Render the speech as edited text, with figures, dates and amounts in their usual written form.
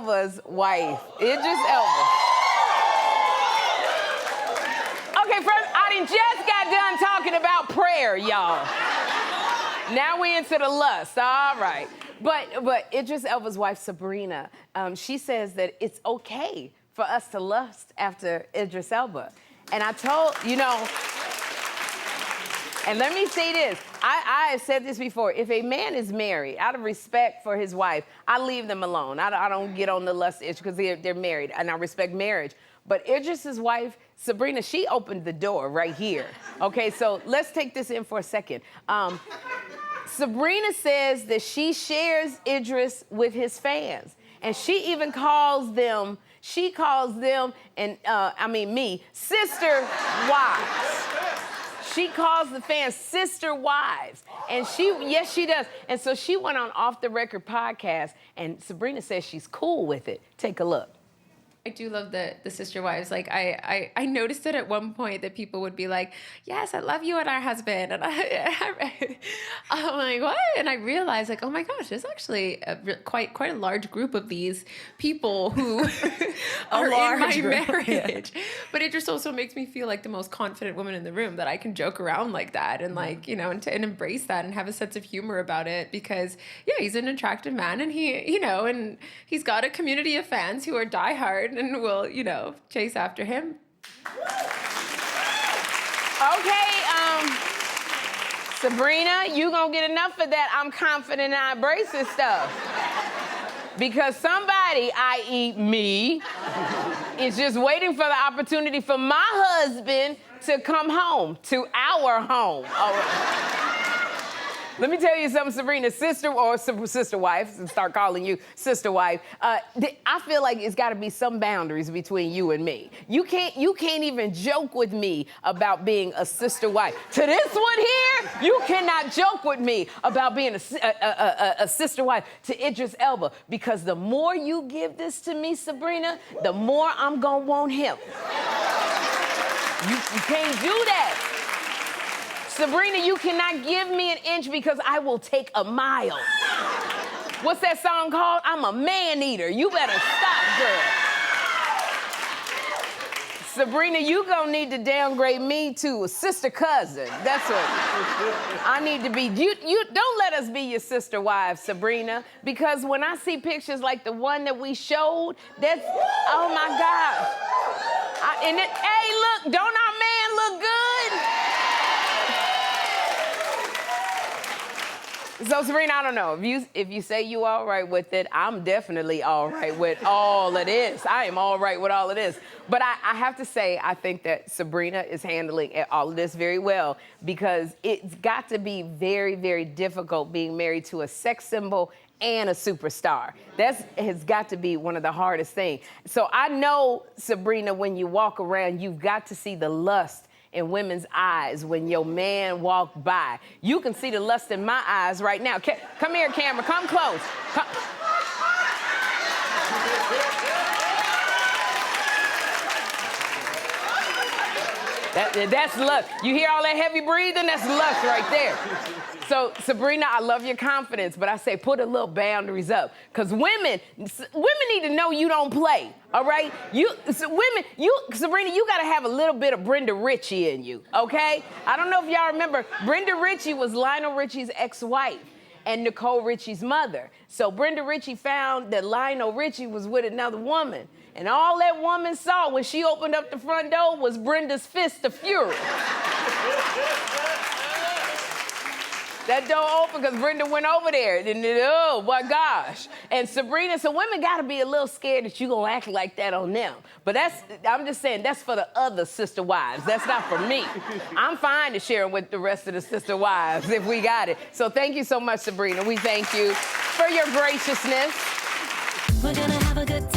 Elba's wife. Idris Elba. Okay, first, I done just got done talking about prayer, y'all. Now we into the lust, all right. But Idris Elba's wife, Sabrina, she says that it's okay for us to lust after Idris Elba. And I told, and let me say this, I have said this before, if a man is married, out of respect for his wife, I leave them alone. I don't get on the lust issue because they're married, and I respect marriage. But Idris's wife, Sabrina, she opened the door right here. Okay, so let's take this in for a second. Sabrina says that she shares Idris with his fans. And she even calls them, me, sister wives. She calls the fans sister wives. And yes, she does. And so she went on Off the Record podcast, and Sabrina says she's cool with it. Take a look. I do love the sister wives. Like, I noticed it at one point that people would be like, yes, I love you and our husband. And I'm like, what? And I realized, like, oh my gosh, there's actually quite a large group of these people who are in my marriage. Yeah. But it just also makes me feel like the most confident woman in the room, that I can joke around like that and like, and embrace that and have a sense of humor about it, because yeah, he's an attractive man, and and he's got a community of fans who are diehard and will, chase after him. Okay, Sabrina, you gonna get enough of that I'm confident I embrace this stuff. Because somebody, i.e. me, is just waiting for the opportunity for my husband to come home, to our home. Let me tell you something, Sabrina, sister wife, and start calling you sister wife. I feel like it's got to be some boundaries between you and me. You can't even joke with me about being a sister wife. To this one here, you cannot joke with me about being a sister wife to Idris Elba, because the more you give this to me, Sabrina, the more I'm gonna want him. You can't do that. Sabrina, you cannot give me an inch, because I will take a mile. What's that song called? I'm a man-eater. You better stop, girl. Sabrina, you gonna need to downgrade me to a sister cousin. That's what I need to be. You don't let us be your sister wives, Sabrina, because when I see pictures like the one that we showed, that's, oh my God. Hey, look, don't our man look good? So, Sabrina, I don't know. If you say you all right with it, I'm definitely all right with all of this. I am all right with all of this. But I have to say, I think that Sabrina is handling all of this very well, because it's got to be very, very difficult being married to a sex symbol and a superstar. That has got to be one of the hardest things. So I know, Sabrina, when you walk around, you've got to see the lust in women's eyes when your man walked by. You can see the lust in my eyes right now. Come here, camera, come close. That's lust. You hear all that heavy breathing? That's lust right there. So, Sabrina, I love your confidence, but I say put a little boundaries up. Because women need to know you don't play, all right? Sabrina, you got to have a little bit of Brenda Ritchie in you, okay? I don't know if y'all remember, Brenda Ritchie was Lionel Richie's ex-wife and Nicole Richie's mother. So Brenda Ritchie found that Lionel Richie was with another woman. And all that woman saw when she opened up the front door was Brenda's fist of fury. That door opened because Brenda went over there. And oh, my gosh. And Sabrina, so women got to be a little scared that you're going to act like that on them. But I'm just saying, that's for the other sister wives. That's not for me. I'm fine to share with the rest of the sister wives if we got it. So thank you so much, Sabrina. We thank you for your graciousness. We're going to have a good time.